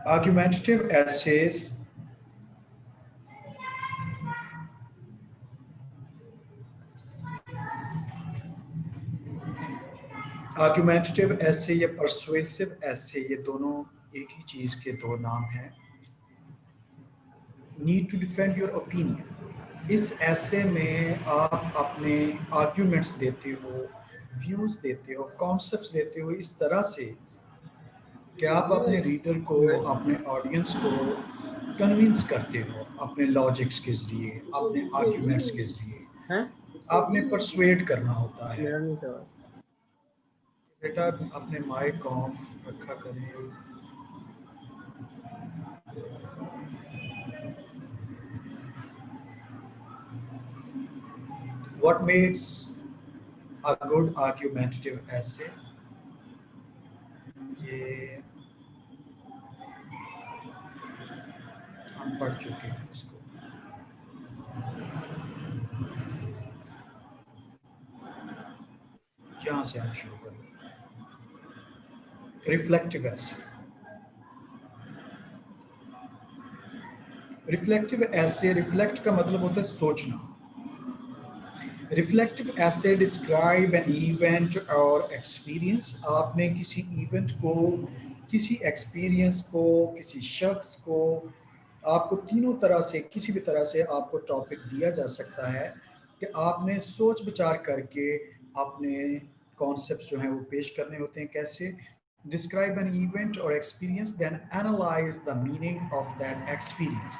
Argumentative essays argumentative ऐसे या persuasive ऐसे, ये दोनों एक ही चीज के दो नाम हैं। Need to defend your opinion, इस ऐसे में आप अपने आर्ग्यूमेंट्स देते हो, व्यूज देते हो, कॉन्सेप्ट्स देते हो इस तरह से कि आप अपने रीडर को, अपने ऑडियंस को कन्विंस करते हो अपने लॉजिक्स के जरिए, अपने आर्ग्यूमेंट्स के जरिए। आपने परसुएड करना होता है। बेटा अपने माइक ऑफ रखा करें। What makes a good argumentative essay? ये हम पढ़ चुके हैं इसको। जहाँ से हम शुरू करें, रिफ्लेक्टिव ऐसे। रिफ्लेक्टिव ऐसे, रिफ्लेक्ट का मतलब होता है सोचना। रिफ्लेक्टिव ऐसे डिस्क्राइब एन इवेंट और एक्सपीरियंस। आपने किसी इवेंट को, किसी एक्सपीरियंस को, किसी शख्स को, आपको तीनों तरह से, किसी भी तरह से आपको टॉपिक दिया जा सकता है कि आपने सोच विचार करके अपने कॉन्सेप्ट्स जो हैं वो पेश करने होते हैं। कैसे? डिस्क्राइब एन इवेंट और experience, then analyse the meaning of that experience.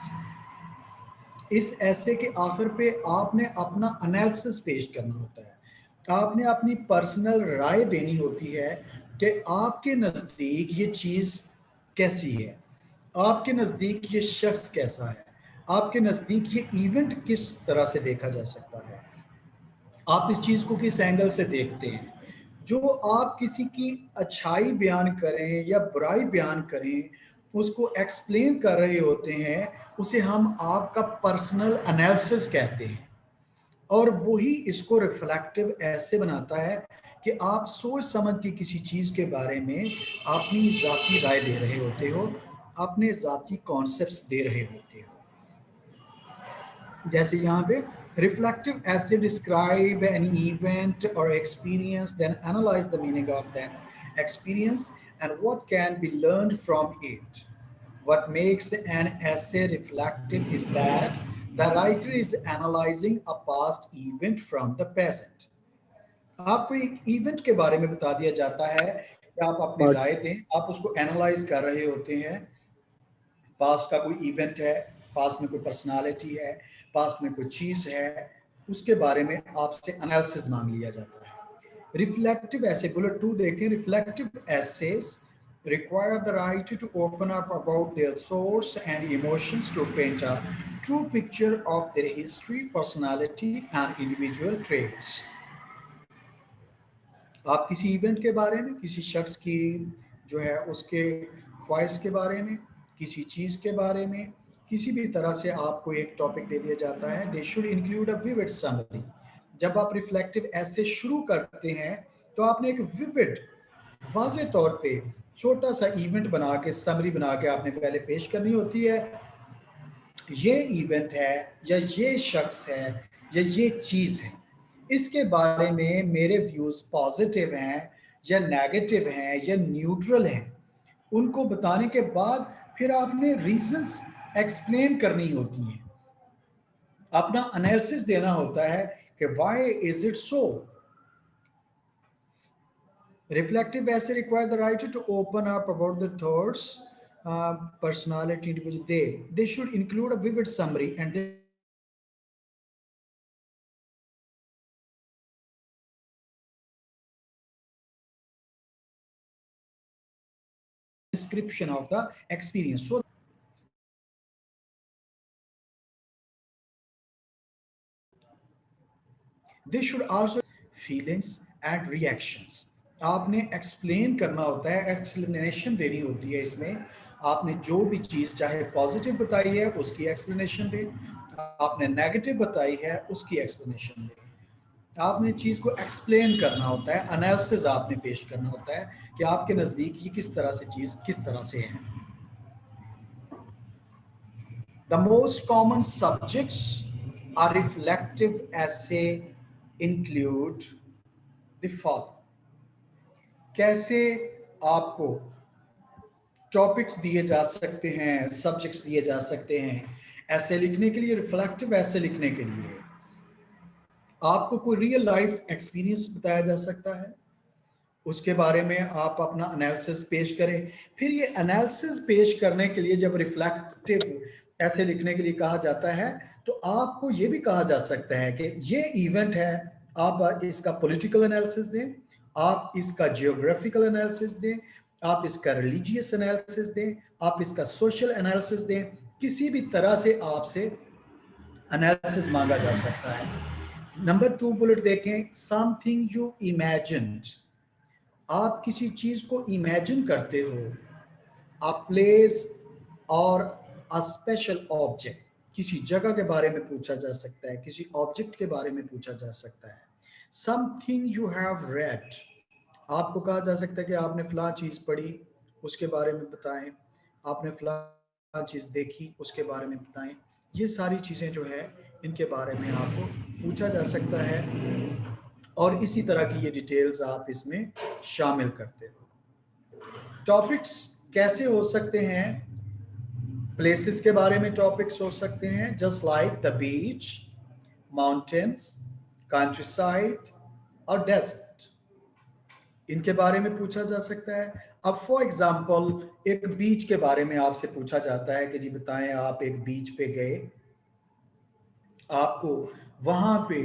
इस ऐसे के आखिर पे आपने अपना एनालिसिस पेश करना होता है। आपने अपनी पर्सनल राय देनी होती है कि आपके नज़दीक ये चीज़ कैसी है, आपके नज़दीक ये शख्स कैसा है, आपके नज़दीक ये इवेंट किस तरह से देखा जा सकता है, आप इस चीज़ को किस एंगल से देखते हैं। जो आप किसी की अच्छाई बयान करें या बुराई बयान करें, उसको एक्सप्लेन कर रहे होते हैं, उसे हम आपका पर्सनल एनालिसिस कहते हैं। और वही इसको रिफ्लेक्टिव ऐसे बनाता है कि आप सोच समझ के किसी चीज़ के बारे में अपनी ज़ाती राय दे रहे होते हो, अपने ज़ाती कॉन्सेप्ट्स दे रहे होते हो। जैसे यहाँ पे reflective essay describe an event or experience, then analyze the meaning of that experience and what can be learned from it. What makes an essay reflective is that the writer is analyzing a past event from the present. आपको एक event के बारे में बता दिया जाता है कि आप अपनी राय दें, आप उसको एनालाइज कर रहे होते हैं। पास्ट का कोई इवेंट है, पास्ट में कोई पर्सनालिटी है, पास्ट में कोई चीज़ है, उसके बारे में आपसे एनालिसिस मांग लिया जाता है। रिफ्लेक्टिव ऐसे, बुलेट 2 देखें। Reflective essays require the writer to open up about their thoughts and emotions to paint a true picture of their history, personality and individual traits. आप किसी इवेंट के बारे में, किसी शख्स की जो है उसके ख्वाहिश के बारे में, किसी चीज़ के बारे में, किसी भी तरह से आपको एक टॉपिक दे दिया जाता है। They should include a vivid summary. जब आप रिफ्लेक्टिव ऐसे शुरू करते हैं तो आपने एक विविड, वाज़े तौर पे छोटा सा इवेंट बना के, समरी बना के आपने पहले पेश करनी होती है। ये इवेंट है या ये शख्स है या ये चीज़ है, इसके बारे में मेरे व्यूज़ पॉजिटिव हैं या नेगेटिव हैं या न्यूट्रल हैं। उनको बताने के बाद फिर आपने रीजंस एक्सप्लेन करनी होती हैं, अपना एनालिसिस देना होता है कि why is it so. Reflective essay require the writer to open up about the thoughts, personality, individual. They should include a vivid summary and description of the experience. So they should also feelings and reactions. आपने explain करना होता है, explanation देनी होती है। इसमें आपने जो भी चीज़ चाहे पॉजिटिव बताई है उसकी एक्सप्लेनेशन दें, आपने नेगेटिव बताई है उसकी एक्सप्लेनेशन दें। आपने चीज़ को एक्सप्लेन करना होता है, एनालिसिस आपने पेश करना होता है कि आपके नज़दीक ये किस तरह से चीज़ किस तरह से है। The most common subjects are reflective essay include the following. कैसे आपको टॉपिक्स दिए जा सकते हैं, सब्जेक्ट्स दिए जा सकते हैं ऐसे लिखने के लिए, रिफ्लेक्टिव ऐसे लिखने के लिए आपको कोई रियल लाइफ एक्सपीरियंस बताया जा सकता है, उसके बारे में आप अपना एनालिसिस पेश करें। फिर ये एनालिसिस पेश करने के लिए जब रिफ्लेक्टिव ऐसे लिखने के लिए कहा जाता है तो आपको ये भी कहा जा सकता है कि ये इवेंट है, आप इसका पॉलिटिकल एनालिसिस दें, आप इसका जियोग्राफिकल एनालिसिस दें, आप इसका रिलीजियस एनालिसिस दें, आप इसका सोशल एनालिसिस दें, किसी भी तरह से आपसे एनालिसिस मांगा जा सकता है। नंबर 2 बुलेट देखें, समथिंग यू इमेजिन्ड। आप किसी चीज को इमेजिन करते हो, अ प्लेस और अ स्पेशल ऑब्जेक्ट, किसी जगह के बारे में पूछा जा सकता है, किसी ऑब्जेक्ट के बारे में पूछा जा सकता है। समथिंग यू हैव रेड, आपको कहा जा सकता है कि आपने फलां चीज पढ़ी, उसके बारे में बताएं, आपने फलां चीज देखी, उसके बारे में बताएं। ये सारी चीजें जो है इनके बारे में आपको पूछा जा सकता है और इसी तरह की ये डिटेल्स आप इसमें शामिल करते हो। टॉपिक्स कैसे हो सकते हैं? प्लेसेस के बारे में टॉपिक्स हो सकते हैं, just like the beach, mountains, country side और डेजर्ट, इनके बारे में पूछा जा सकता है। अब फॉर एग्जाम्पल एक बीच के बारे में आपसे पूछा जाता है कि जी बताएं आप एक बीच पे गए, आपको वहां पे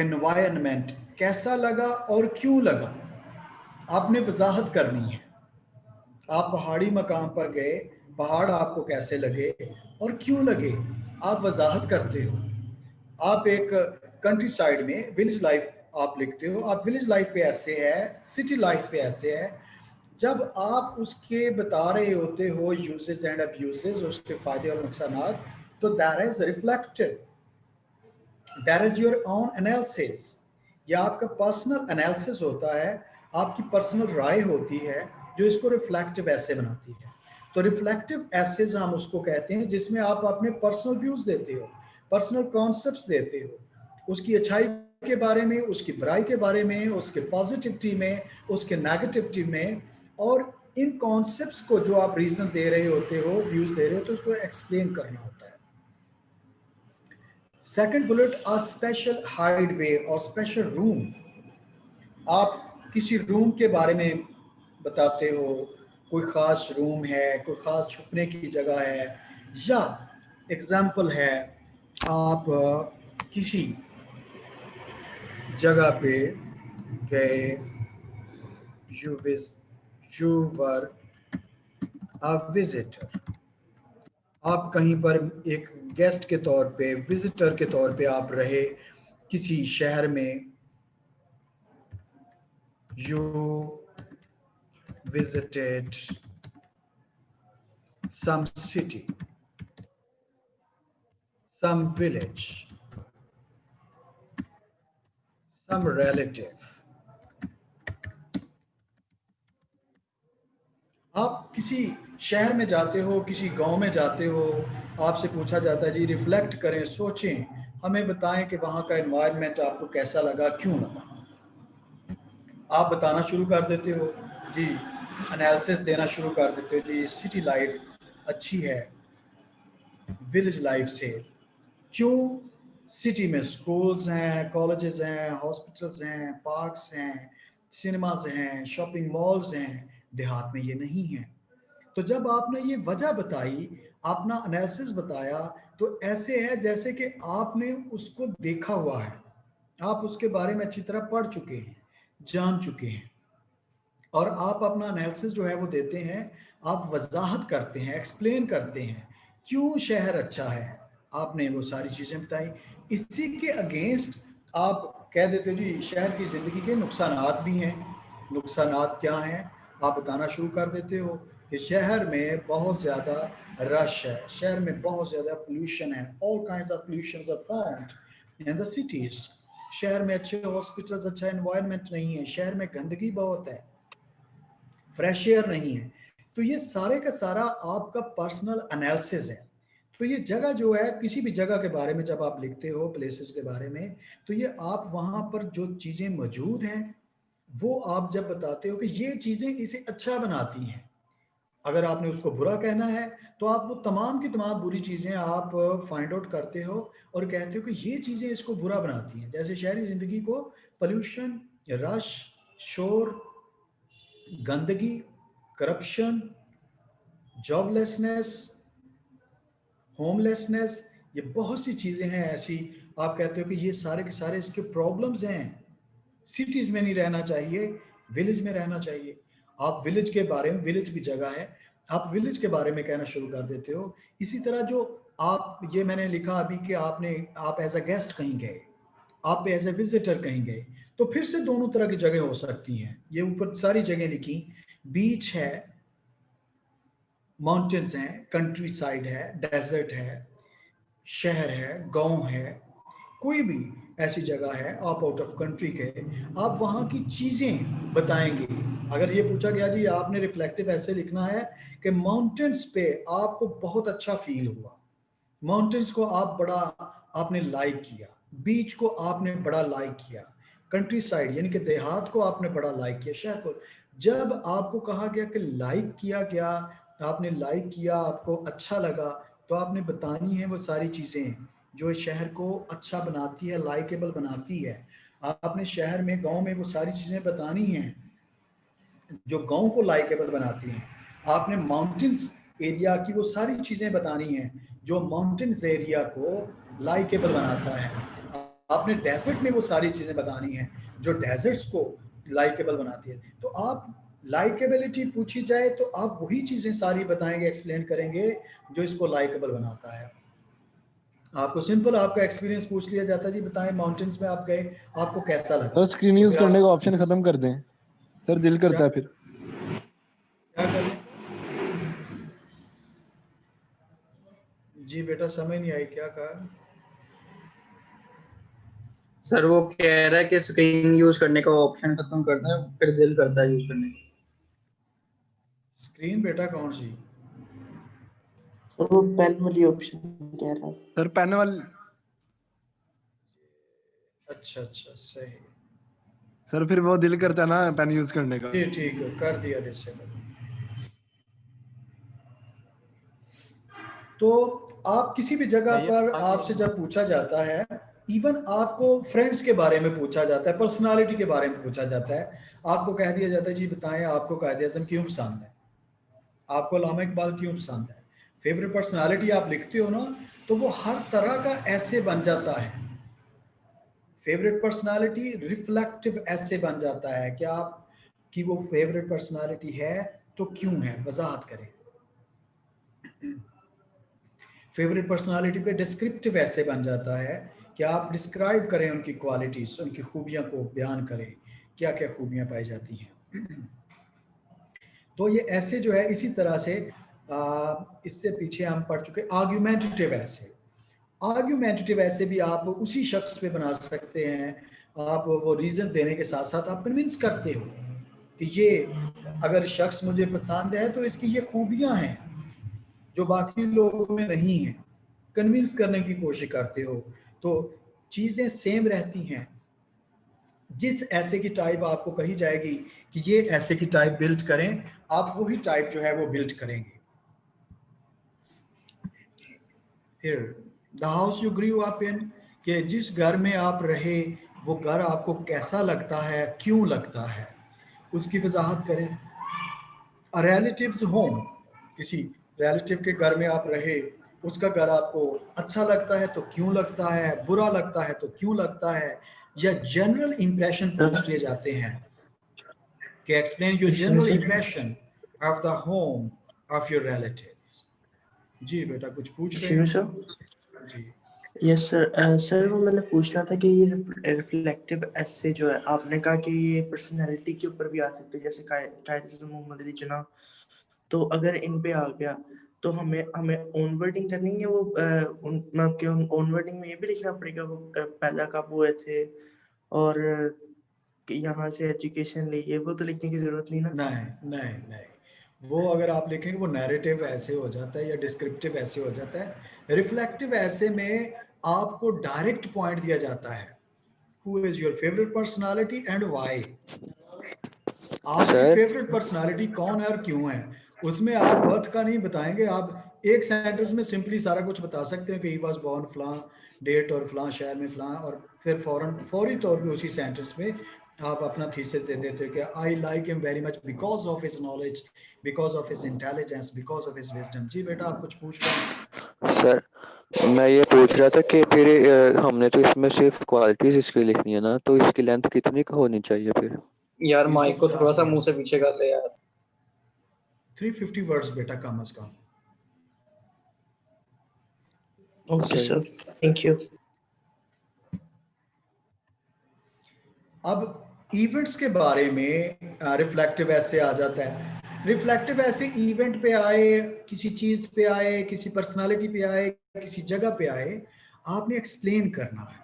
एनवायरनमेंट कैसा लगा और क्यों लगा, आपने वजाहत करनी है। आप पहाड़ी मकाम पर गए, पहाड़ आपको कैसे लगे और क्यों लगे, आप वजाहत करते हो। आप एक कंट्री साइड में विलेज लाइफ आप लिखते हो, आप विलेज लाइफ पे ऐसे है, सिटी लाइफ पे ऐसे है। जब आप उसके बता रहे होते हो यूजेस एंड अब्यूजेस, उसके फायदे और नुकसान, तो that is reflected, that is your own analysis. या आपका पर्सनल एनालिसिस होता है, आपकी पर्सनल राय होती है जो इसको रिफ्लेक्टिव ऐसे बनाती है। तो रिफ्लेक्टिव एसेज हम उसको कहते हैं जिसमें आप अपने पर्सनल व्यूज देते हो, पर्सनल कॉन्सेप्ट्स देते हो, उसकी अच्छाई के बारे में, उसकी बुराई के बारे में, उसके पॉजिटिविटी में, उसके नेगेटिविटी में, और इन कॉन्सेप्ट्स को जो आप रीजन दे रहे होते हो, व्यूज दे रहे हो, तो उसको एक्सप्लेन करना होता है। सेकंड बुलेट, अ स्पेशल हाइडवे और स्पेशल रूम, आप किसी रूम के बारे में बताते हो, कोई ख़ास रूम है, कोई ख़ास छुपने की जगह है, या एग्जाम्पल है आप किसी जगह पे गए, you was you were a visitor, आप कहीं पर एक गेस्ट के तौर पे, विजिटर के तौर पे आप रहे किसी शहर में, you visited some city, some village, some relative। आप किसी शहर में जाते हो, किसी गांव में जाते हो, आपसे पूछा जाता है जी रिफ्लेक्ट करें, सोचें, हमें बताएं कि वहाँ का एनवायरनमेंट आपको कैसा लगा, क्यों लगा। आप बताना शुरू कर देते हो जी, एनालिसिस देना शुरू कर देते हो जी, सिटी लाइफ अच्छी है विलेज लाइफ से, क्यों? सिटी में स्कूल्स हैं, कॉलेजेस हैं, हॉस्पिटल्स हैं, पार्क्स हैं, सिनेमाज हैं, शॉपिंग मॉल्स हैं, देहात में ये नहीं है। तो जब आपने ये वजह बताई, अपना एनालिसिस बताया, तो ऐसे है जैसे कि आपने उसको देखा हुआ है, आप उसके बारे में अच्छी तरह पढ़ चुके हैं, जान चुके हैं, और आप अपना एनालिसिस जो है वो देते हैं, आप वजाहत करते हैं, एक्सप्लेन करते हैं क्यों शहर अच्छा है, आपने वो सारी चीज़ें बताई। इसी के अगेंस्ट आप कह देते हो जी शहर की ज़िंदगी के नुकसानात भी हैं। नुकसानात क्या हैं, आप बताना शुरू कर देते हो कि शहर में बहुत ज़्यादा रश है, शहर में बहुत ज़्यादा पोल्यूशन है, all kinds of pollutions are found in the cities. शहर में अच्छे हॉस्पिटल्स, अच्छा एनवायरनमेंट नहीं है, शहर में गंदगी बहुत है, फ्रेश एयर नहीं है। तो ये सारे का सारा आपका पर्सनल एनालिसिस है। तो ये जगह जो है, किसी भी जगह के बारे में जब आप लिखते हो, प्लेसेस के बारे में, तो ये आप वहां पर जो चीजें मौजूद हैं वो आप जब बताते हो कि ये चीजें इसे अच्छा बनाती हैं। अगर आपने उसको बुरा कहना है तो आप वो तमाम की तमाम बुरी चीजें आप फाइंड आउट करते हो और कहते हो कि ये चीजें इसको बुरा बनाती हैं। जैसे शहरी जिंदगी को पोल्यूशन, रश, शोर, गंदगी, करप्शन, जॉबलेसनेस, होमलेसनेस, ये बहुत सी चीजें हैं ऐसी, आप कहते हो कि ये सारे के सारे इसके प्रॉब्लम्स हैं। सिटीज में नहीं रहना चाहिए, विलेज में रहना चाहिए। आप विलेज के बारे में, विलेज भी जगह है, आप विलेज के बारे में कहना शुरू कर देते हो। इसी तरह जो आप, ये मैंने लिखा अभी कि आप एज अ गेस्ट कहीं गए, आप एज ए विजिटर कहीं गए, तो फिर से दोनों तरह की जगह हो सकती हैं। ये ऊपर सारी जगह लिखी, बीच है, माउंटेन्स हैं, कंट्री साइड है, डेजर्ट है, शहर है, गांव है, कोई भी ऐसी जगह है, आप आउट ऑफ कंट्री के, आप वहाँ की चीज़ें बताएंगे। अगर ये पूछा गया जी आपने रिफ्लेक्टिव ऐसे लिखना है कि माउंटेन्स पे आपको बहुत अच्छा फील हुआ, माउंटेन्स को आप बड़ा आपने लाइक किया, बीच को आपने बड़ा लाइक किया, कंट्री साइड यानी कि देहात को आपने बड़ा लाइक किया, शहर को। जब आपको कहा गया कि लाइक किया गया, आपने लाइक किया, आपको अच्छा लगा, तो आपने बतानी है वो सारी चीज़ें जो इस शहर को अच्छा बनाती है, लाइकेबल बनाती है। आपने शहर में, गांव में वो सारी चीज़ें बतानी हैं जो गांव को लाइकेबल बनाती हैं। आपने माउंटेन्स एरिया की वो सारी चीज़ें बतानी हैं जो माउंटेन्स एरिया को लाइकेबल बनाता है। आपने डेजर्ट में वो सारी चीज़ें बतानी हैं जो डेजर्ट्स को लाइकेबल बनाती है। तो आप लाइकेबिलिटी पूछी जाए तो आप वही चीज़ें सारी बताएंगे, एक्सप्लेन करेंगे जो इसको लाइकेबल बनाता है। आपको सिंपल आपका एक्सपीरियंस पूछ लिया जाता है, जी बताएं माउंटेन्स में आप गए, आपको कैसा लगा। सर स्क्रीन तो यूज फिर करने आप का ऑप्शन खत्म कर दें सर, दिल क्या करता है फिर। क्या करें। जी बेटा समझ नहीं आई, क्या कहा। सर वो कह रहा है कि स्क्रीन यूज करने का ऑप्शन खत्म करना है, फिर दिल करता है यूज करने का। स्क्रीन बेटा कौन सी। सर वो पेन वाली ऑप्शन कह रहा है। सर पेन वाली, अच्छा अच्छा सही। सर फिर वो दिल करता है ना पेन यूज करने का। जी ठीक है, कर दिया डिसेबल। तो आप किसी भी जगह पर आपसे जब पूछा जाता है, इवन आपको फ्रेंड्स के बारे में पूछा जाता है, पर्सनालिटी के बारे में पूछा जाता है, आपको कह दिया जाता है जी बताएं आपको कायदे आज़म क्यों पसंद है, आपको अल्लामा इकबाल क्यों पसंद है। फेवरेट पर्सनालिटी आप लिखते हो ना, तो वो हर तरह का ऐसे बन जाता है। फेवरेट पर्सनालिटी रिफ्लेक्टिव ऐसे बन जाता है कि आप की वो फेवरेट पर्सनालिटी है तो क्यों है, वजाहत करें। फेवरेट पर्सनालिटी पे डिस्क्रिप्टिव ऐसे बन जाता है कि आप डिस्क्राइब करें उनकी क्वालिटीज, उनकी खूबियां को बयान करें, क्या क्या खूबियां पाई जाती हैं। तो ये ऐसे जो है, इसी तरह से इससे पीछे हम पढ़ चुके आर्ग्यूमेंटेटिव ऐसे। आर्ग्यूमेंटेटिव ऐसे भी आप उसी शख्स पे बना सकते हैं, आप वो रीजन देने के साथ साथ आप कन्विंस करते हो कि ये अगर शख्स मुझे पसंद है तो इसकी ये खूबियां हैं जो बाकी लोगों में नहीं है, कन्विंस करने की कोशिश करते हो। तो चीज़ें सेम रहती हैं। जिस ऐसे की टाइप आपको कही जाएगी कि ये ऐसे की टाइप बिल्ड करें, आप वही टाइप जो है वो बिल्ड करेंगे। फिर the house you grew up in, कि जिस घर में आप रहे वो घर आपको कैसा लगता है, क्यों लगता है, उसकी वजाहत करें। अ रिलेटिव्स होम, किसी रिलेटिव के घर में आप रहे, उसका घर आपको अच्छा लगता है तो क्यों लगता है, बुरा लगता है तो क्यों लगता है, या जनरल इंप्रेशन पूछ लिए जाते हैं कि एक्सप्लेन योर इसमें general sir impression of the home of your relative. जी बेटा कुछ पूछ रहे इसमें सर हैं। जी यस सर। सर वो मैंने पूछना था कि ये रिफ्लेक्टिव एसे जो है, आपने कहा कि ये पर्सनैलिटी के ऊपर भी आ सकते हैं, जैसे कायदे मोहम्मद अली जिन्ना, तो अगर इन पे आ गया तो हमें हमें ऑन वर्डिंग करनी है। वो मतलब कि ऑन वर्डिंग में ये भी लिखना पड़ेगा वो पैदा कब हुए थे और कि यहाँ से एजुकेशन ली है, वो तो लिखने की जरूरत नहीं ना। नहीं नहीं नहीं, वो अगर आप लिखेंगे वो नैरेटिव ऐसे हो जाता है या डिस्क्रिप्टिव ऐसे हो जाता है। रिफ्लेक्टिव ऐसे में आपको डायरेक्ट पॉइंट दिया जाता है, who is your favourite personality and why. आपकी सर फेवरेट पर्सनालिटी कौन है और क्यों है। उसमें आप बर्थ का नहीं बताएंगे, आप एक सेंटेंस में सिंपली सारा कुछ बता सकते हैं कि ही वाज बोर्न फलां डेट और फलां शहर में फलां, और फिर फौरी तौर पे उसी सेंटेंस में आप अपना थीसिस दे देते हो कि I like him very much because of his knowledge, because of his intelligence, because of his wisdom. जी बेटा आप कुछ पूछ रहे हैं। सर मैं ये पूछ रहा था कि फिर हमने तो इसमें सिर्फ क्वालिटीज इसकी लिखनी है ना, तो इसकी लेंथ कितनी का होनी चाहिए फिर? यार माइक को थोड़ा 350 सा मुंह वर्ड्स, से पीछे कर ले यार। 350 वर्ड्स बेटा कम अज कम। ओके सही। Sir, thank you. अब इवेंट्स के बारे में रिफ्लेक्टिव ऐसे आ जाता है। रिफ्लेक्टिव ऐसे इवेंट पे आए, किसी चीज पे आए, किसी पर्सनालिटी पे आए, किसी जगह पे आए, आपने एक्सप्लेन करना है।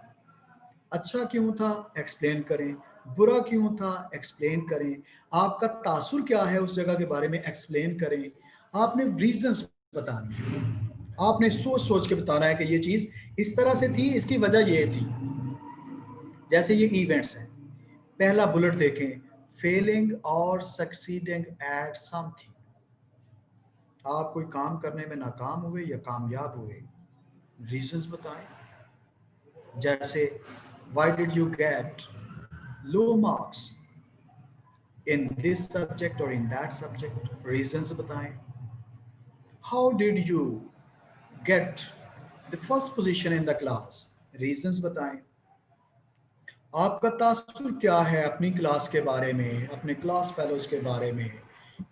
अच्छा क्यों था एक्सप्लेन करें, बुरा क्यों था एक्सप्लेन करें, आपका तासुर क्या है उस जगह के बारे में एक्सप्लेन करें। आपने रीजंस बताने हैं, आपने सोच सोच के बताना है कि ये चीज इस तरह से थी, इसकी वजह ये थी। जैसे ये इवेंट्स हैं, पहला बुलेट देखें, फेलिंग और सक्सीडिंग एट समथिंग। आप कोई काम करने में नाकाम हुए या कामयाब हुए, रीजंस बताएं। जैसे why did you get low marks in this subject और इन दैट सब्जेक्ट, रीजंस बताएं। How did you get the first position in the class, reasons बताएं। आपका तासुर क्या है अपनी क्लास के बारे में, अपने क्लास फेलोज के बारे में,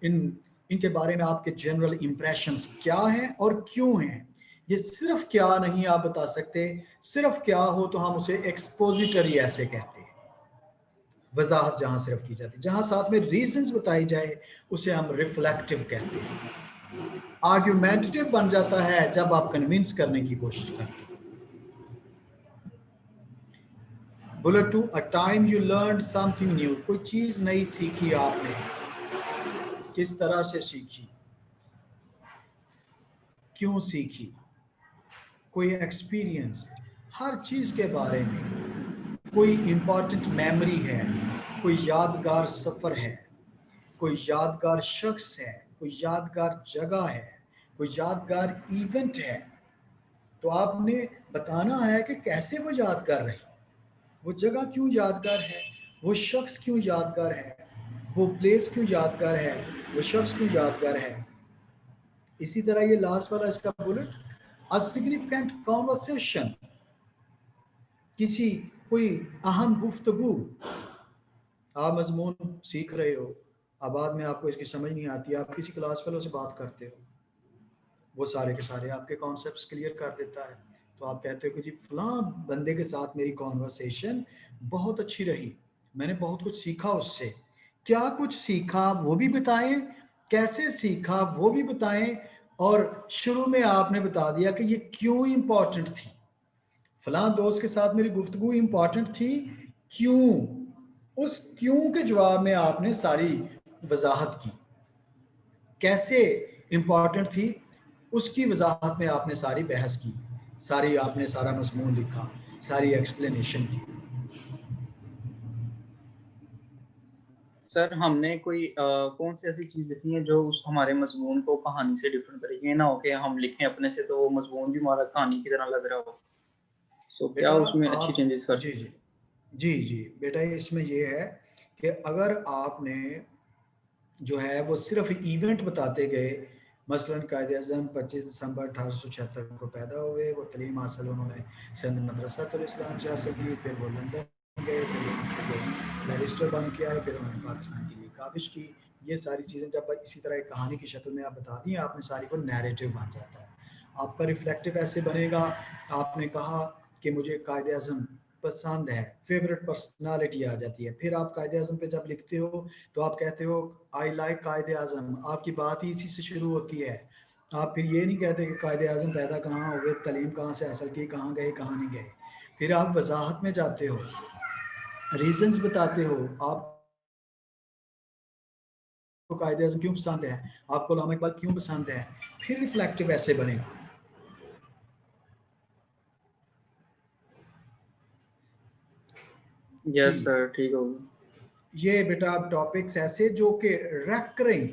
इन इनके बारे में आपके जनरल इंप्रेशंस क्या हैं और क्यों हैं। ये सिर्फ क्या नहीं आप बता सकते, सिर्फ क्या हो तो हम उसे एक्सपोजिटरी ऐसे कहते हैं। वजाहत जहां सिर्फ की जाती है, जहां साथ में रीजंस बताई जाए उसे हम रिफ्लेक्टिव कहते हैं। आर्ग्यूमेंटेटिव बन जाता है जब आप कन्विंस करने की कोशिश करते हैं। Bullet two, a time you learn something new, कोई चीज नई सीखी आपने, किस तरह से सीखी, क्यों सीखी, कोई एक्सपीरियंस, हर चीज के बारे में। कोई इंपॉर्टेंट मेमोरी है, कोई यादगार सफर है, कोई यादगार शख्स है, कोई यादगार जगह है, कोई यादगार इवेंट है। तो आपने बताना है कि कैसे वो यादगार रही, वो जगह क्यों यादगार है, वो शख्स क्यों यादगार है, वो प्लेस क्यों यादगार है, वो शख्स क्यों यादगार है। इसी तरह ये लास्ट वाला इसका बुलेट, अ सिग्निफिकेंट कॉन्वर्सेशन, किसी कोई अहम गुफ्तगू। आप मजमून सीख रहे हो, अब बाद में आपको इसकी समझ नहीं आती, आप किसी क्लास फेलो से बात करते हो, वो सारे के सारे आपके कॉन्सेप्ट्स क्लियर कर देता है। तो आप कहते हो कि जी फलां बंदे के साथ मेरी कॉन्वर्सेशन बहुत अच्छी रही, मैंने बहुत कुछ सीखा उससे। क्या कुछ सीखा वो भी बताएं, कैसे सीखा वो भी बताएं, और शुरू में आपने बता दिया कि ये क्यों इंपॉर्टेंट थी। फलां दोस्त के साथ मेरी गुफ्तगू इंपॉर्टेंट थी, क्यों, उस क्यों के जवाब में आपने सारी वजाहत की। कैसे इंपॉर्टेंट थी उसकी वजाहत में आपने सारी बहस की, सारी आपने सारा मजमून लिखा, सारी एक्सप्लेनेशन की। सर हमने कोई कौन सी ऐसी चीज लिखनी है जो उस हमारे मजमून को कहानी से डिफरेंट करेगी, ये ना हो कि हम लिखें अपने से तो वो मजमून भी हमारा कहानी की तरह लग रहा हो। सो क्या बेटा उसमें अच्छी आप, चेंजेस कर जी सकते जी जी जी बेटा, इसमें ये है कि अगर आपने जो है वो सिर्फ इवेंट बताते गए, मसलन कायद अज़म 25 दिसंबर 1876 को पैदा हुए, वो तलीम हासिल उन्होंने सिंध मदरसा इस्लाम से हासिल की, फिर वो लंदन गए, फिर वहाँ से वो बैरिस्टर बन के आए, फिर उन्होंने पाकिस्तान के लिए काबिश की। ये सारी चीज़ें जब इसी तरह एक कहानी की शक्ल में आप बता दी, आपने सारी को नैरेटिव बन जाता है। आपका रिफ्लेक्टिव ऐसे बनेगा, आपने कहा कि मुझे कायद अज़म पसंद है, फेवरेट पर्सनालिटी आ जाती है। फिर आप कायद अज़म पे जब लिखते हो तो आप कहते हो आई लाइक कायद आज़म, आपकी बात ही इसी से शुरू होती है। आप फिर ये नहीं कहते कि कायद आज़म पैदा कहाँ हुए, तलीम कहाँ से हासिल की, कहाँ गए कहाँ नहीं गए। फिर आप वजाहत में जाते हो, रीजंस बताते हो, आप आपको कायदे आज़म क्यों पसंद है, आपको अल्लामा इकबाल क्यों पसंद है, फिर रिफ्लेक्टिव ऐसे बनेगा। यस जी, सर, ठीक होगा। ये बेटा आप टॉपिक्स ऐसे जो कि रेकरिंग,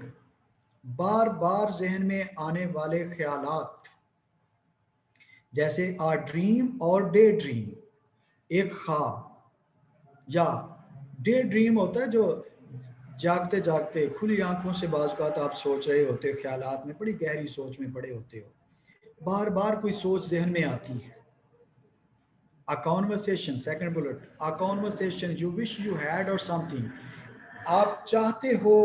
बार बार जहन में आने वाले ख्यालात, जैसे आ ड्रीम और डे ड्रीम, एक ख्वाब, या डे ड्रीम होता है जो जागते जागते खुली आंखों से बाज़ औक़ात आप सोच रहे होते हो, ख्यालात में बड़ी गहरी सोच में पड़े होते हो, बार बार कोई सोच जहन में आती है। A conversation, second bullet, a conversation you wish you had or something, आप चाहते हो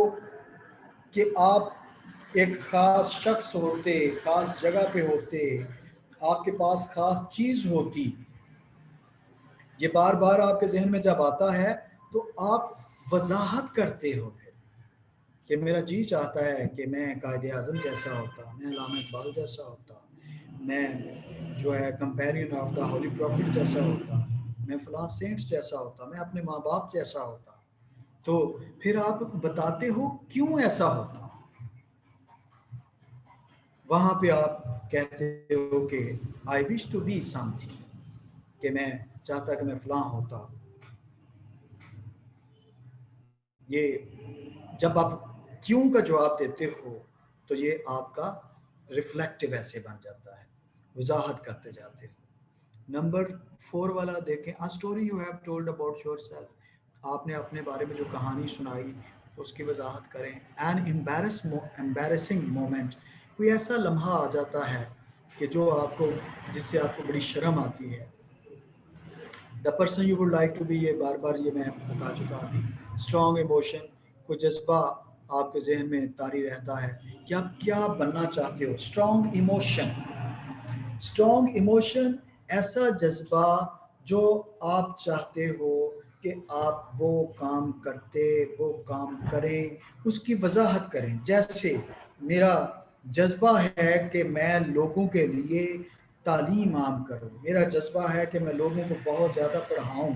कि आप एक ख़ास शख्स होते, ख़ास जगह पे होते, आपके पास ख़ास चीज़ होती। ये बार बार आपके जहन में जब आता है तो आप वजाहत करते हो फिर कि मेरा जी चाहता है कि मैं कायदे आज़म जैसा होता, मैं अल्लामा इकबाल जैसा होता, मैं जो है कंपेरियन ऑफ द होली प्रॉफिट जैसा होता, मैं फलां सेंट्स जैसा होता, मैं अपने माँ बाप जैसा होता। तो फिर आप बताते हो क्यों ऐसा होता। वहाँ पे आप कहते हो कि I wish to be something, कि मैं चाहता कि मैं फलां होता। ये जब आप क्यों का जवाब देते हो तो ये आपका रिफ्लेक्टिव ऐसे बन जाता है, वजाहत करते जाते हो। नंबर 4 वाला देखें, a story you have told about yourself, आपने अपने बारे में जो कहानी सुनाई उसकी वजाहत करें। एन एम्बैरेसिंग मोमेंट, कोई ऐसा लम्हा आ जाता है कि जो आपको, जिससे आपको बड़ी शर्म आती है। The person you would like to be, ये बार बार ये मैं बता चुका अभी। स्ट्रॉन्ग इमोशन, कोई जज्बा आपके जहन में तारी रहता है कि आप क्या बनना चाहते हो। स्ट्रॉन्ग इमोशन, स्ट्रॉन्ग इमोशन ऐसा जज्बा जो आप चाहते हो कि आप वो काम करते, वो काम करें, उसकी वजाहत करें। जैसे मेरा जज्बा है कि मैं लोगों के लिए तालीम आम करूं, मेरा जज्बा है कि मैं लोगों को बहुत ज़्यादा पढ़ाऊं।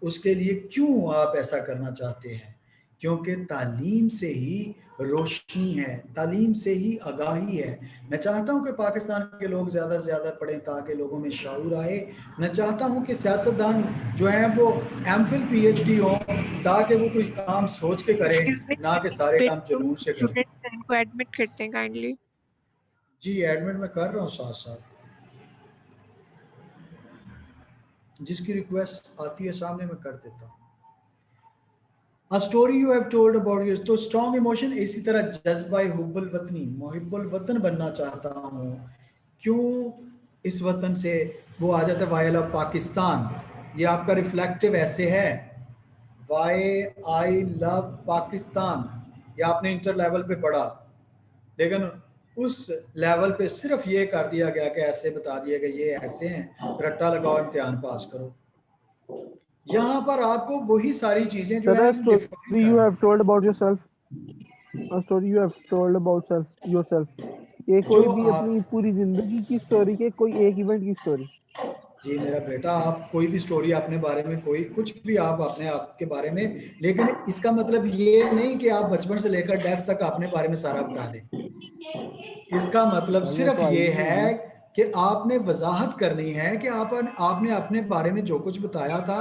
उसके लिए क्यों आप ऐसा करना चाहते हैं? क्योंकि तालीम से ही रोशनी है, तालीम से ही आगाही है। मैं चाहता हूं कि पाकिस्तान के लोग ज़्यादा से ज़्यादा पढ़ें ताकि लोगों में शऊर आए। मैं चाहता हूं कि सियासतदान जो हैं वो एमफिल पीएचडी हों ताकि वो कुछ काम सोच के करें, एक्सक्यूज मी, ना कि सारे काम जुनून से करें। स्टूडेंट्स इनको एडमिट करते हैं काइंडली। जी एडमिट मैं कर रहा हूँ साथ साथ, जिसकी रिक्वेस्ट आती है सामने मैं कर देता हूँ। A story you have told about yours, तो स्ट्रॉन्ग इमोशन इसी तरह जज्बा हुब्बुल वतनी, मुहिब्बुल वतन बनना चाहता हूँ। क्यों इस वतन से, वो आ जाता है वाई लव पाकिस्तान, ये आपका रिफ्लेक्टिव ऐसे है। वाई आई लव पाकिस्तान, ये आपने इंटर लेवल पे पढ़ा, लेकिन उस लेवल पे सिर्फ ये कर दिया गया कि ऐसे बता दिया कि ये ऐसे हैं, रट्टा लगाओ इम्तिहान पास करो। यहाँ पर आपको वही सारी चीजें जो Sir, है a डिफाइन story you करनी। have told about yourself. A story you have told about yourself. ये जो कोई भी अपनी आप, पूरी जिंदगी की स्टोरी के कोई एक इवेंट की स्टोरी। जी मेरा बेटा, आप कोई भी स्टोरी अपने बारे में, कोई कुछ भी आप अपने आप के बारे में, लेकिन इसका मतलब ये नहीं कि आप बचपन से लेकर डेथ तक अपने बारे में सारा बता दें। इसका मतलब सर वो सिर्फ तो आई ये नहीं है होगी। कि आपने वजाहत करनी है कि आपने अपने बारे में जो कुछ बताया था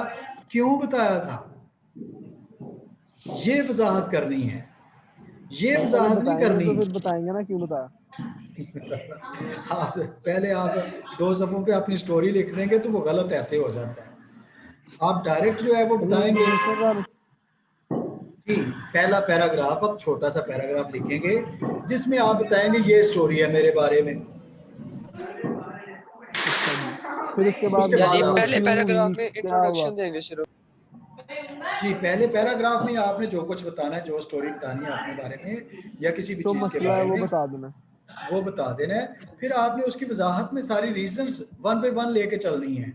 क्यों बताया था, ये वजाहत करनी है, ये सर पहले वजाहत नहीं बताएंगे करनी। तो फिर बताएंगे ना क्यों बताया। आप पहले आप 2 सफ़ों पे अपनी स्टोरी लिख देंगे तो वो गलत ऐसे हो जाता है। आप डायरेक्ट जो है वो चलिए बताएंगे। इंट्रोडक्शन का जी पहला पैराग्राफ, अब छोटा सा पैराग्राफ लिखेंगे जिसमें आप बताएंगे ये स्टोरी है मेरे बारे में। अच्छा जी। फिर उसके बाद उसके बाद यानी आप पहले क्यों बताएंगे। हुई, पैराग्राफ में क्या हुआ। इंट्रोडक्शन देंगे सिर्फ। जी पहले पैराग्राफ में आपने जो कुछ बताना है, जो स्टोरी बतानी है अपने बारे में या किसी भी जो चीज़ के मसला है बारे वो में, बता देना। वो बता देना है। फिर आपने उसकी वजाहत में सारी रीजंस 1 बाय 1 लेके चलनी है।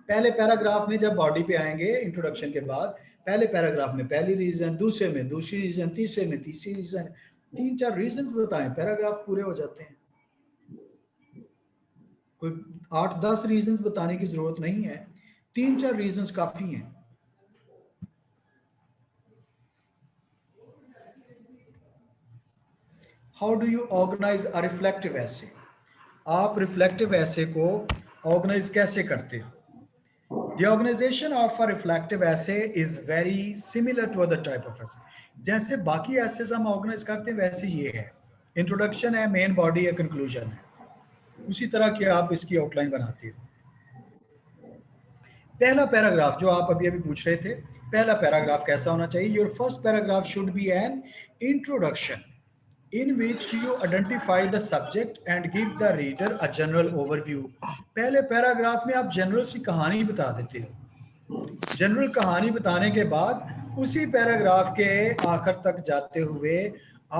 पहले पैराग्राफ में जब बॉडी पे आएंगे इंट्रोडक्शन के बाद, पहले पैराग्राफ में पहली रीजन, दूसरे में दूसरी रीजन, तीसरे में तीसरी रीजन, 3-4 रीजंस बताएं, पैराग्राफ पूरे हो जाते हैं। कोई 8-10 रीजंस बताने की जरूरत नहीं है, 3-4 रीजंस काफी हैं। How do you organise a reflective essay? आप रिफ्लेक्टिव ऐसे को ऑर्गेनाइज कैसे करते हो? The organization of a reflective essay is very similar to other type of essay. जैसे बाकी एसेस हम ऑर्गेनाइज करते हैं वैसे ये है, इंट्रोडक्शन है, मेन बॉडी है, कंक्लूजन है, उसी तरह की आप इसकी आउटलाइन बनाते हो। पहला पैराग्राफ जो आप अभी अभी पूछ रहे थे, पहला पैराग्राफ कैसा होना चाहिए? Your first paragraph should be an introduction in which you identify the subject and give the reader a general overview. पहले पैराग्राफ में आप जनरल सी कहानी बता देते हो। जनरल कहानी बताने के बाद उसी पैराग्राफ के आखिर तक जाते हुए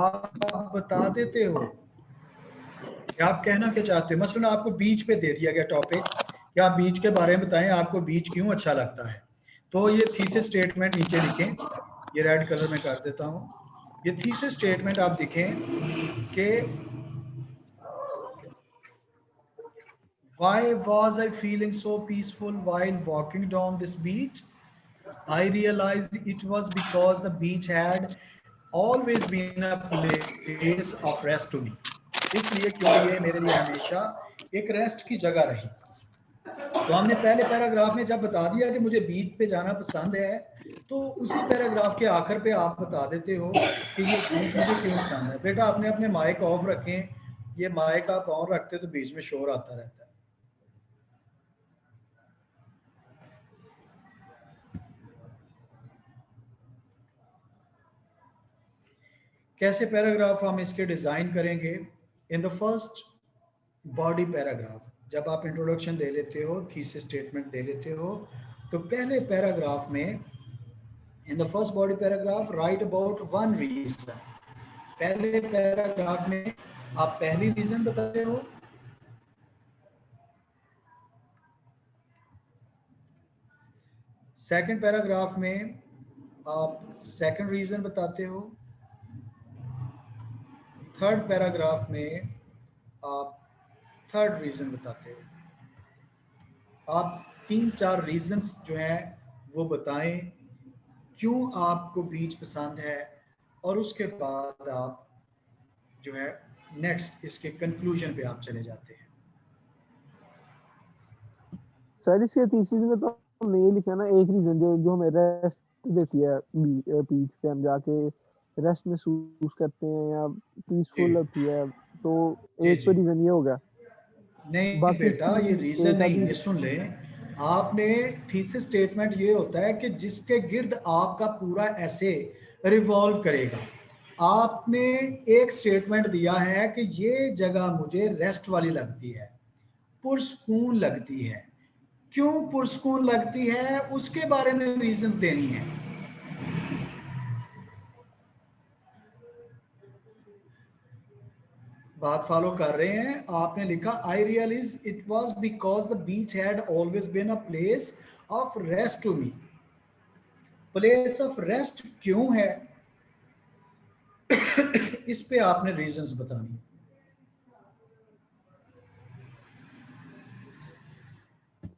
आप बता देते हो कि आप कहना क्या चाहते हो। मसलन आपको बीच पे दे दिया गया टॉपिक कि आप बीच के बारे में बताएं, आपको बीच क्यों अच्छा लगता है। तो ये थीसिस स्टेटमेंट नीचे लिखें, ये रेड कलर में कर देता हूँ। ये थीसिस स्टेटमेंट आप दिखें कि why was I feeling so peaceful while walking down this beach? I realized it was because the beach had always been a place of rest to me. इसलिए क्योंकि ये मेरे लिए हमेशा एक रेस्ट की जगह रही। तो हमने पहले पैराग्राफ में जब बता दिया कि मुझे बीच पे जाना पसंद है, तो उसी पैराग्राफ के आखिर पे आप बता देते हो कि ये बीच मुझे क्यों पसंद है। बेटा आपने अपने माइक ऑफ रखें, ये माइक आप ऑन रखते तो बीच में शोर आता रहता है। कैसे पैराग्राफ हम इसके डिजाइन करेंगे? इन द फर्स्ट बॉडी पैराग्राफ, जब आप इंट्रोडक्शन दे लेते हो, थीसिस स्टेटमेंट दे लेते हो, तो पहले पैराग्राफ में in the first body paragraph write about one reason. पहले पैराग्राफ में आप पहली रीजन बताते हो, सेकंड पैराग्राफ में आप सेकंड रीजन बताते हो, थर्ड पैराग्राफ में आप थर्ड रीजन बताते हो। आप 3-4 रीजंस जो हैं वो बताएं क्यों आपको बीच पसंद है, और उसके बाद आप जो है नेक्स्ट इसके कंक्लूजन पे आप चले जाते हैं। सर इसके थीसिस में तो हमने ये लिखा ना, एक रीजन जो हमें रेस्ट देती है, बीच पे हम जाके रेस्ट महसूस करते हैं या पीसफुल होती है, तो एक तो रीजन ये होगा। नहीं बाकी बेटा, इसकी ये रीजन एक नहीं, आधी- ये सुन ले। आपने थीसिस स्टेटमेंट ये होता है कि जिसके गिर्द आपका पूरा ऐसे रिवॉल्व करेगा। आपने एक स्टेटमेंट दिया है कि ये जगह मुझे रेस्ट वाली लगती है, पुरसकून लगती है। क्यों पुरसकून लगती है उसके बारे में रीजन देनी है। बात फॉलो कर रहे हैं? आपने लिखा I realize it was because the beach had always been a place of rest to me. Place of rest क्यों है इस पे आपने रीजंस बतानी।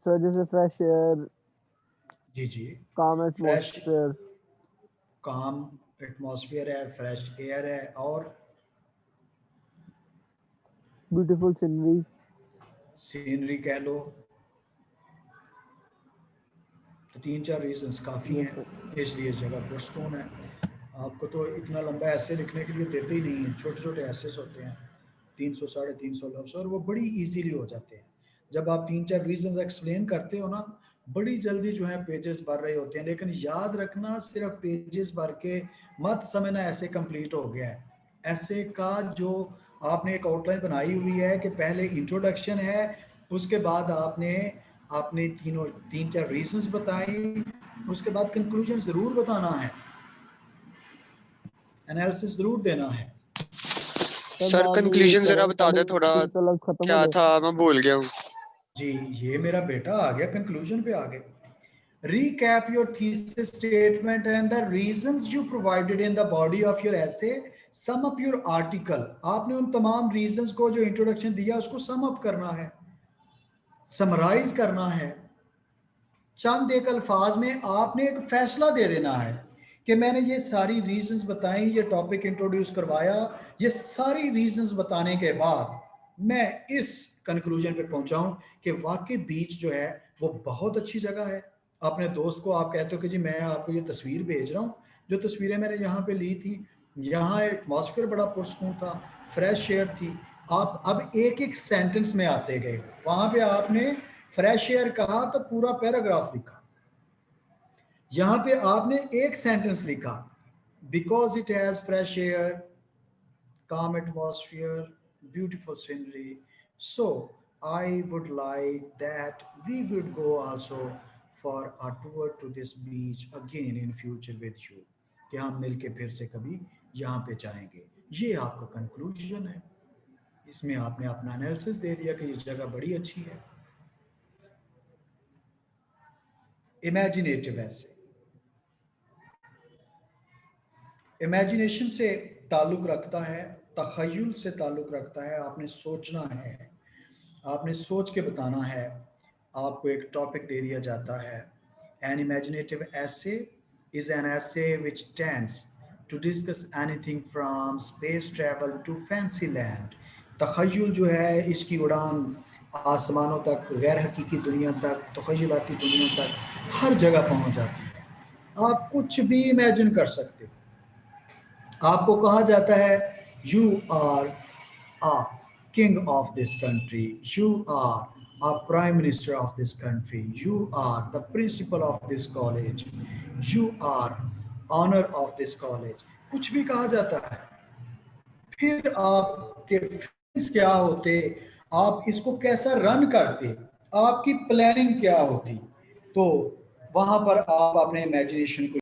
सर जैसे फ्रेश एयर, जी जी, काम फ्रेश एटमॉस्फेयर, काम एटमॉस्फेयर है, फ्रेश एयर है, और ब्यूटीफुल सीनरी, सीनरी कह लो। तो 3-4 रीजंस काफ़ी हैं, इसलिए इस जगह पुरस्कून है। आपको तो इतना लंबा ऐसे लिखने के लिए देते ही नहीं हैं, छोटे छोटे ऐसेस होते हैं 300 350 लफ्ज़, और वो बड़ी इजीली हो जाते हैं। जब आप 3-4 रीजंस एक्सप्लेन करते हो ना, बड़ी जल्दी जो है पेजेस भर रहे होते हैं। लेकिन याद रखना, सिर्फ पेजेस भर के मत समझना ऐसे कंप्लीट हो गया है। ऐसे का जो आपने एक आउटलाइन बनाई हुई है कि पहले इंट्रोडक्शन है, उसके बाद आपने 3-4 रीजंस बताए, उसके बाद कंक्लूजन जरूर बताना है, एनालिसिस जरूर देना है। सर कंक्लूजन जरा बता दे थोड़ा, खत्म क्या हो गए। था मैं भूल गया हूँ। जी ये मेरा बेटा आ गया, कंक्लूजन पे आ गए। Recap your thesis statement and the reasons you provided in the body of your essay. Sum up your article. आपने उन तमाम reasons को जो इंट्रोडक्शन दिया उसको सम अप करना है, समराइज करना है। चंद एक अल्फाज में आपने एक फैसला दे देना है कि मैंने ये सारी रीजंस बताई, ये टॉपिक इंट्रोड्यूस करवाया, ये सारी रीजंस बताने के बाद मैं इस कंक्लूजन पे पहुंचा हूं कि वाकई बीच जो है वो बहुत अच्छी जगह है। अपने दोस्त को आप कहते हो कि जी मैं आपको ये तस्वीर भेज रहा हूँ, जो तस्वीरें मैंने यहाँ पे ली थी, यहाँ एटमॉस्फेयर बड़ा पुरस्कून था, फ्रेश एयर थी। आप अब एक एक सेंटेंस में आते गए, वहां पे आपने फ्रेश एयर कहा तो पूरा पैराग्राफ लिखा, यहाँ पे आपने एक सेंटेंस लिखा, because it has fresh air, calm atmosphere, beautiful scenery. So I would like that we would go also for a tour to this beach again in future with you. कि हम मिलके फिर से कभी यहाँ पे जाएंगे। ये आपका कंक्लूजन है, इसमें आपने अपना एनालिसिस दे दिया कि ये जगह बड़ी अच्छी है। इमेजिनेटिव ऐसे, इमेजिनेशन से ताल्लुक रखता है, तखय्युल से ताल्लुक रखता है। आपने सोचना है, आपने सोच के बताना है। आपको एक टॉपिक दे दिया जाता है, an imaginative essay is an essay which tends to discuss anything from space travel to fancy land. तखय्युल जो है इसकी उड़ान आसमानों तक, गैर हकीकी दुनिया तक, तखय्युलाती दुनिया तक, हर जगह पहुंच जाती है। आप कुछ भी इमेजिन कर सकते हो। आपको कहा जाता है you are a king of this country, you are a prime minister of this country, you are the principal of this college, you are honor of this college, कुछ भी कहा जाता है। फिर आपके फीलिंग्स क्या होते, आप इसको कैसा रन करते, आपकी प्लानिंग क्या होती, तो वहां पर आप अपने इमेजिनेशन को